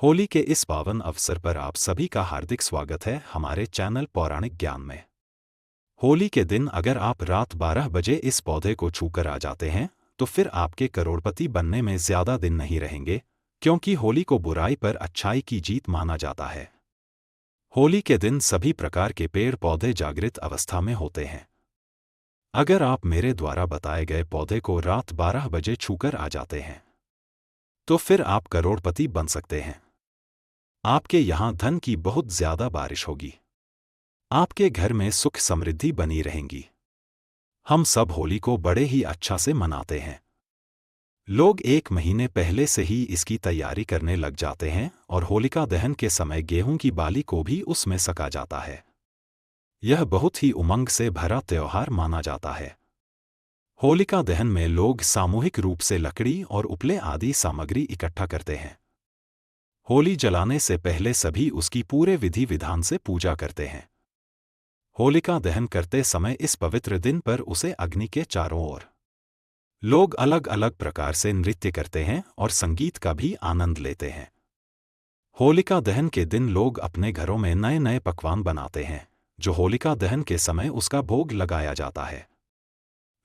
होली के इस पावन अवसर पर आप सभी का हार्दिक स्वागत है हमारे चैनल पौराणिक ज्ञान में। होली के दिन अगर आप रात 12 बजे इस पौधे को छूकर आ जाते हैं तो फिर आपके करोड़पति बनने में ज्यादा दिन नहीं रहेंगे, क्योंकि होली को बुराई पर अच्छाई की जीत माना जाता है। होली के दिन सभी प्रकार के पेड़ पौधे जागृत अवस्था में होते हैं। अगर आप मेरे द्वारा बताए गए पौधे को रात 12 बजे छूकर आ जाते हैं तो फिर आप करोड़पति बन सकते हैं। आपके यहां धन की बहुत ज्यादा बारिश होगी। आपके घर में सुख समृद्धि बनी रहेंगी। हम सब होली को बड़े ही अच्छा से मनाते हैं। लोग 1 महीने पहले से ही इसकी तैयारी करने लग जाते हैं और होलिका दहन के समय गेहूं की बाली को भी उसमें सका जाता है। यह बहुत ही उमंग से भरा त्योहार माना जाता है। होलिका दहन में लोग सामूहिक रूप से लकड़ी और उपले आदि सामग्री इकट्ठा करते हैं। होली जलाने से पहले सभी उसकी पूरे विधि विधान से पूजा करते हैं। होलिका दहन करते समय इस पवित्र दिन पर उसे अग्नि के चारों ओर लोग अलग अलग प्रकार से नृत्य करते हैं और संगीत का भी आनंद लेते हैं। होलिका दहन के दिन लोग अपने घरों में नए नए पकवान बनाते हैं जो होलिका दहन के समय उसका भोग लगाया जाता है।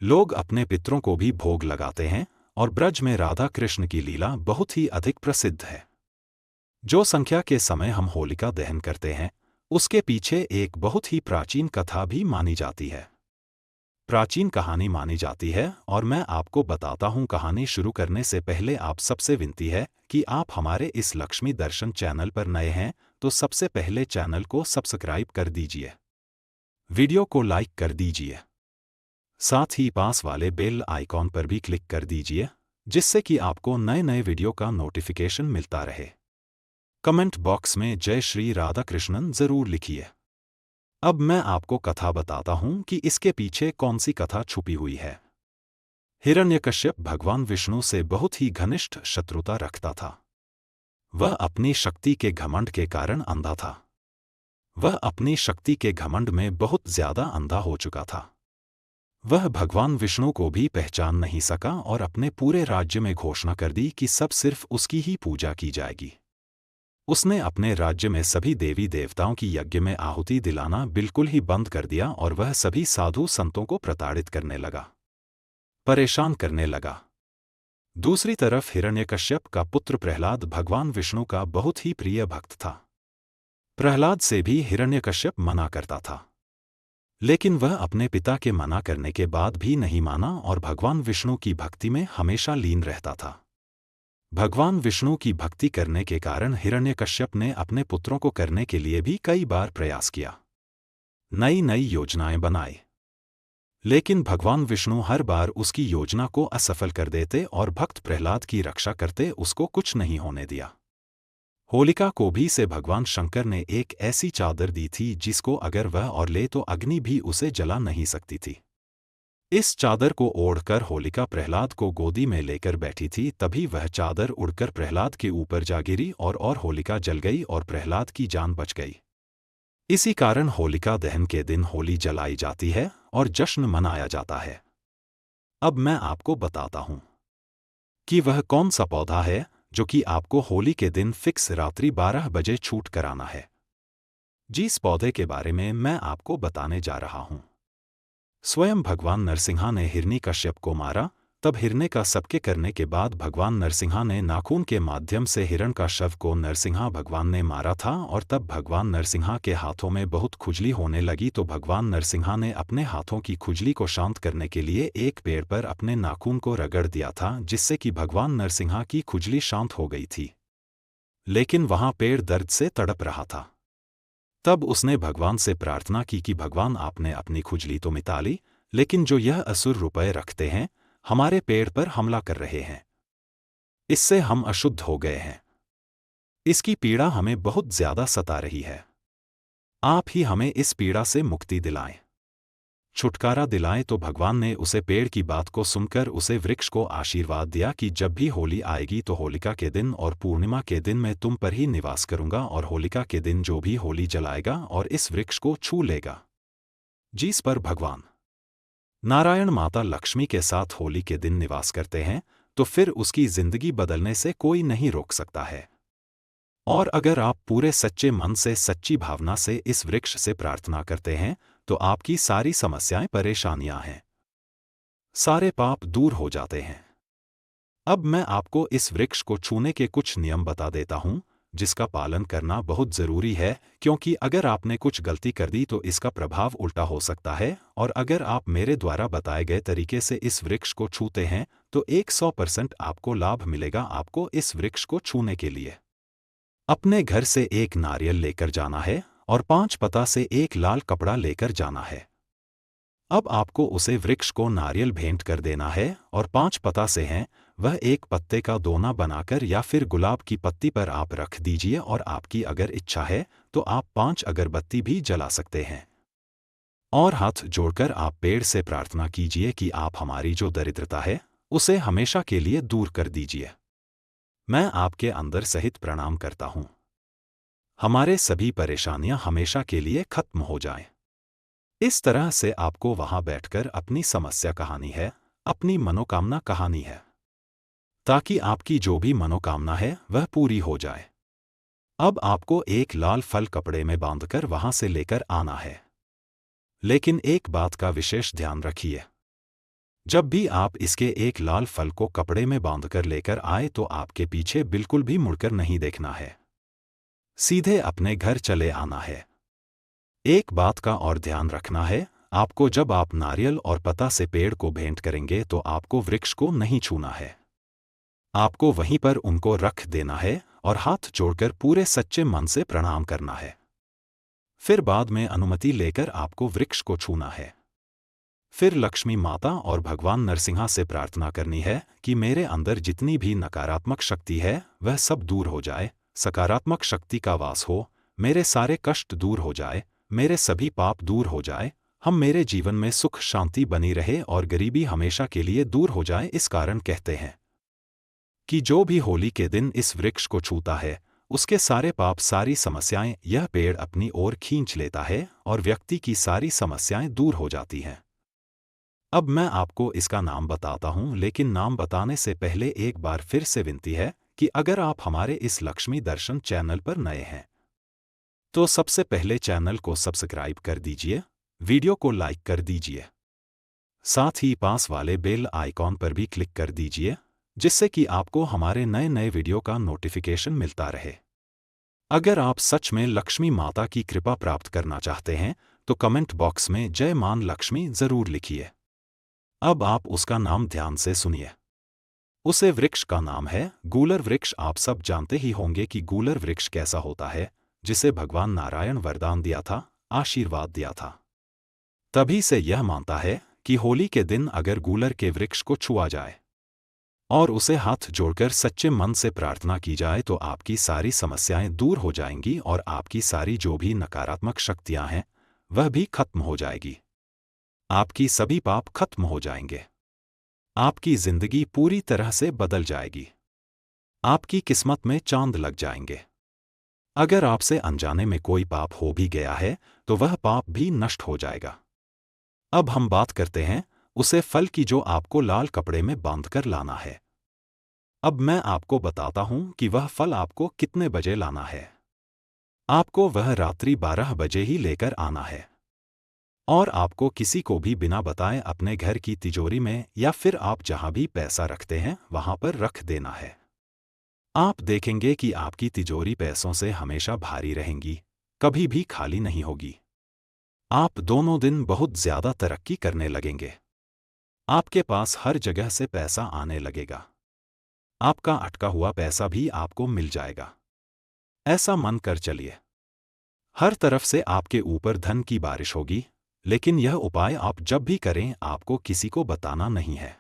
लोग अपने पितरों को भी भोग लगाते हैं और ब्रज में राधा कृष्ण की लीला बहुत ही अधिक प्रसिद्ध है। जो संख्या के समय हम होलिका दहन करते हैं उसके पीछे एक बहुत ही प्राचीन कथा भी मानी जाती है। प्राचीन कहानी मानी जाती है और मैं आपको बताता हूं। कहानी शुरू करने से पहले आप सबसे विनती है कि आप हमारे इस लक्ष्मी दर्शन चैनल पर नए हैं तो सबसे पहले चैनल को सब्सक्राइब कर दीजिए, वीडियो को लाइक कर दीजिए, साथ ही पास वाले बेल आइकॉन पर भी क्लिक कर दीजिए जिससे कि आपको नए नए वीडियो का नोटिफिकेशन मिलता रहे। कमेंट बॉक्स में जय श्री राधा कृष्णन जरूर लिखिए। अब मैं आपको कथा बताता हूं कि इसके पीछे कौन सी कथा छुपी हुई है। हिरण्यकश्यप भगवान विष्णु से बहुत ही घनिष्ठ शत्रुता रखता था। वह अपनी शक्ति के घमंड के कारण अंधा था। वह अपनी शक्ति के घमंड में बहुत ज्यादा अंधा हो चुका था। वह भगवान विष्णु को भी पहचान नहीं सका और अपने पूरे राज्य में घोषणा कर दी कि सब सिर्फ उसकी ही पूजा की जाएगी। उसने अपने राज्य में सभी देवी देवताओं की यज्ञ में आहुति दिलाना बिल्कुल ही बंद कर दिया और वह सभी साधु संतों को प्रताड़ित करने लगा, परेशान करने लगा। दूसरी तरफ हिरण्यकश्यप का पुत्र प्रहलाद भगवान विष्णु का बहुत ही प्रिय भक्त था। प्रहलाद से भी हिरण्यकश्यप मना करता था, लेकिन वह अपने पिता के मना करने के बाद भी नहीं माना और भगवान विष्णु की भक्ति में हमेशा लीन रहता था। भगवान विष्णु की भक्ति करने के कारण हिरण्यकश्यप ने अपने पुत्रों को करने के लिए भी कई बार प्रयास किया, नई नई योजनाएं बनाई, लेकिन भगवान विष्णु हर बार उसकी योजना को असफल कर देते और भक्त प्रहलाद की रक्षा करते उसको कुछ नहीं होने दिया। होलिका को भी से भगवान शंकर ने एक ऐसी चादर दी थी जिसको अगर वह और ले तो अग्नि भी उसे जला नहीं सकती थी। इस चादर को ओढ़कर होलिका प्रहलाद को गोदी में लेकर बैठी थी, तभी वह चादर उड़कर प्रहलाद के ऊपर जा गिरी और होलिका जल गई और प्रहलाद की जान बच गई। इसी कारण होलिका दहन के दिन होली जलाई जाती है और जश्न मनाया जाता है। अब मैं आपको बताता हूं कि वह कौन सा पौधा है जो कि आपको होली के दिन फिक्स रात्रि 12 बजे छूट कराना है। जिस पौधे के बारे में मैं आपको बताने जा रहा हूं, स्वयं भगवान नरसिंहा ने हिरण्यकश्यप को मारा। तब हिरण्य का सबके करने के बाद भगवान नरसिंहा ने नाखून के माध्यम से हिरण का शव को नरसिंहा भगवान ने मारा था और तब भगवान नरसिंहा के हाथों में बहुत खुजली होने लगी तो भगवान नरसिंहा ने अपने हाथों की खुजली को शांत करने के लिए एक पेड़ पर अपने नाखून को रगड़ दिया था, जिससे कि भगवान नरसिंहा की खुजली शांत हो गई थी। लेकिन वहां पेड़ दर्द से तड़प रहा था। तब उसने भगवान से प्रार्थना की कि भगवान आपने अपनी खुजली तो मिटा ली, लेकिन जो यह असुर रुपए रखते हैं हमारे पेड़ पर हमला कर रहे हैं, इससे हम अशुद्ध हो गए हैं। इसकी पीड़ा हमें बहुत ज्यादा सता रही है। आप ही हमें इस पीड़ा से मुक्ति दिलाएं, छुटकारा दिलाएं। तो भगवान ने उसे पेड़ की बात को सुनकर उसे वृक्ष को आशीर्वाद दिया कि जब भी होली आएगी तो होलिका के दिन और पूर्णिमा के दिन मैं तुम पर ही निवास करूंगा और होलिका के दिन जो भी होली जलाएगा और इस वृक्ष को छू लेगा, जिस पर भगवान नारायण माता लक्ष्मी के साथ होली के दिन निवास करते हैं, तो फिर उसकी जिंदगी बदलने से कोई नहीं रोक सकता है। और अगर आप पूरे सच्चे मन से, सच्ची भावना से इस वृक्ष से प्रार्थना करते हैं, तो आपकी सारी समस्याएं, परेशानियां हैं, सारे पाप दूर हो जाते हैं। अब मैं आपको इस वृक्ष को छूने के कुछ नियम बता देता हूं, जिसका पालन करना बहुत जरूरी है, क्योंकि अगर आपने कुछ गलती कर दी तो इसका प्रभाव उल्टा हो सकता है। और अगर आप मेरे द्वारा बताए गए तरीके से इस वृक्ष को छूते हैं तो 100% आपको लाभ मिलेगा। आपको इस वृक्ष को छूने के लिए अपने घर से एक नारियल लेकर जाना है और 5 पत्ता से एक लाल कपड़ा लेकर जाना है। अब आपको उसे वृक्ष को नारियल भेंट कर देना है और 5 पत्ता से हैं वह एक पत्ते का दोना बनाकर या फिर गुलाब की पत्ती पर आप रख दीजिए, और आपकी अगर इच्छा है तो आप 5 अगरबत्ती भी जला सकते हैं। और हाथ जोड़कर आप पेड़ से प्रार्थना कीजिए कि आप हमारी जो दरिद्रता है उसे हमेशा के लिए दूर कर दीजिए। मैं आपके अंदर सहित प्रणाम करता हूँ। हमारे सभी परेशानियां हमेशा के लिए खत्म हो जाएं। इस तरह से आपको वहां बैठकर अपनी समस्या कहानी है, अपनी मनोकामना कहानी है, ताकि आपकी जो भी मनोकामना है वह पूरी हो जाए। अब आपको एक लाल फल कपड़े में बांधकर वहां से लेकर आना है। लेकिन एक बात का विशेष ध्यान रखिए, जब भी आप इसके एक लाल फल को कपड़े में बांधकर लेकर आए तो आपके पीछे बिल्कुल भी मुड़कर नहीं देखना है, सीधे अपने घर चले आना है। एक बात का और ध्यान रखना है, आपको जब आप नारियल और पत्ता से पेड़ को भेंट करेंगे तो आपको वृक्ष को नहीं छूना है। आपको वहीं पर उनको रख देना है और हाथ जोड़कर पूरे सच्चे मन से प्रणाम करना है। फिर बाद में अनुमति लेकर आपको वृक्ष को छूना है। फिर लक्ष्मी माता और भगवान नरसिंहा से प्रार्थना करनी है कि मेरे अंदर जितनी भी नकारात्मक शक्ति है वह सब दूर हो जाए, सकारात्मक शक्ति का वास हो, मेरे सारे कष्ट दूर हो जाए, मेरे सभी पाप दूर हो जाए, हम मेरे जीवन में सुख शांति बनी रहे और गरीबी हमेशा के लिए दूर हो जाए। इस कारण कहते हैं कि जो भी होली के दिन इस वृक्ष को छूता है उसके सारे पाप, सारी समस्याएं यह पेड़ अपनी ओर खींच लेता है और व्यक्ति की सारी समस्याएं दूर हो जाती हैं। अब मैं आपको इसका नाम बताता हूं, लेकिन नाम बताने से पहले एक बार फिर से विनती है कि अगर आप हमारे इस लक्ष्मी दर्शन चैनल पर नए हैं तो सबसे पहले चैनल को सब्सक्राइब कर दीजिए, वीडियो को लाइक कर दीजिए, साथ ही पास वाले बेल आइकॉन पर भी क्लिक कर दीजिए, जिससे कि आपको हमारे नए नए वीडियो का नोटिफिकेशन मिलता रहे। अगर आप सच में लक्ष्मी माता की कृपा प्राप्त करना चाहते हैं तो कमेंट बॉक्स में जय मान लक्ष्मी जरूर लिखिए। अब आप उसका नाम ध्यान से सुनिए। उसे वृक्ष का नाम है गूलर वृक्ष। आप सब जानते ही होंगे कि गूलर वृक्ष कैसा होता है, जिसे भगवान नारायण वरदान दिया था, आशीर्वाद दिया था। तभी से यह मानता है कि होली के दिन अगर गूलर के वृक्ष को छुआ जाए और उसे हाथ जोड़कर सच्चे मन से प्रार्थना की जाए तो आपकी सारी समस्याएं दूर हो जाएंगी और आपकी सारी जो भी नकारात्मक शक्तियां हैं वह भी खत्म हो जाएगी। आपकी सभी पाप खत्म हो जाएंगे। आपकी जिंदगी पूरी तरह से बदल जाएगी। आपकी किस्मत में चांद लग जाएंगे। अगर आपसे अनजाने में कोई पाप हो भी गया है तो वह पाप भी नष्ट हो जाएगा। अब हम बात करते हैं उसे फल की, जो आपको लाल कपड़े में बांधकर लाना है। अब मैं आपको बताता हूं कि वह फल आपको कितने बजे लाना है। आपको वह रात्रि 12 बजे ही लेकर आना है और आपको किसी को भी बिना बताए अपने घर की तिजोरी में या फिर आप जहां भी पैसा रखते हैं वहां पर रख देना है। आप देखेंगे कि आपकी तिजोरी पैसों से हमेशा भारी रहेंगी, कभी भी खाली नहीं होगी। आप दोनों दिन बहुत ज्यादा तरक्की करने लगेंगे। आपके पास हर जगह से पैसा आने लगेगा। आपका अटका हुआ पैसा भी आपको मिल जाएगा। ऐसा मन कर चलिए। हर तरफ से आपके ऊपर धन की बारिश होगी। लेकिन यह उपाय आप जब भी करें आपको किसी को बताना नहीं है।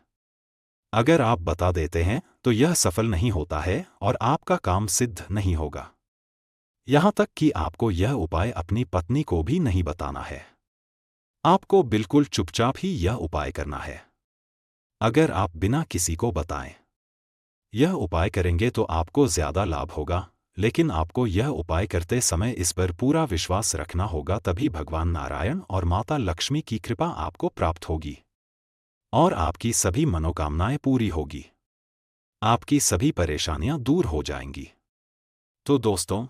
अगर आप बता देते हैं तो यह सफल नहीं होता है और आपका काम सिद्ध नहीं होगा। यहां तक कि आपको यह उपाय अपनी पत्नी को भी नहीं बताना है। आपको बिल्कुल चुपचाप ही यह उपाय करना है। अगर आप बिना किसी को बताएं यह उपाय करेंगे तो आपको ज्यादा लाभ होगा, लेकिन आपको यह उपाय करते समय इस पर पूरा विश्वास रखना होगा, तभी भगवान नारायण और माता लक्ष्मी की कृपा आपको प्राप्त होगी और आपकी सभी मनोकामनाएं पूरी होगी। आपकी सभी परेशानियां दूर हो जाएंगी। तो दोस्तों,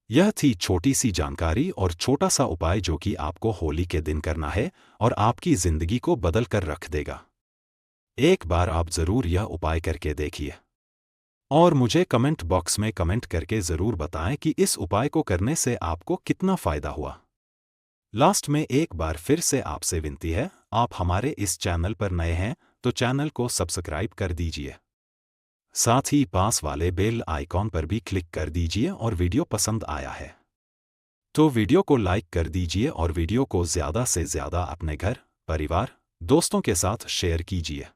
यह थी छोटी सी जानकारी और छोटा सा उपाय जो कि आपको होली के दिन करना है और आपकी जिंदगी को बदल कर रख देगा। एक बार आप जरूर यह उपाय करके देखिए और मुझे कमेंट बॉक्स में कमेंट करके जरूर बताएं कि इस उपाय को करने से आपको कितना फायदा हुआ। लास्ट में एक बार फिर से आपसे विनती है, आप हमारे इस चैनल पर नए हैं तो चैनल को सब्सक्राइब कर दीजिए। साथ ही पास वाले बेल आइकॉन पर भी क्लिक कर दीजिए और वीडियो पसंद आया है तो वीडियो को लाइक कर दीजिए और वीडियो को ज़्यादा से ज़्यादा अपने घर, परिवार, दोस्तों के साथ शेयर कीजिए।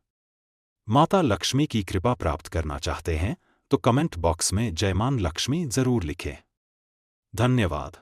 माता लक्ष्मी की कृपा प्राप्त करना चाहते हैं तो कमेंट बॉक्स में जय मां लक्ष्मी जरूर लिखें। धन्यवाद।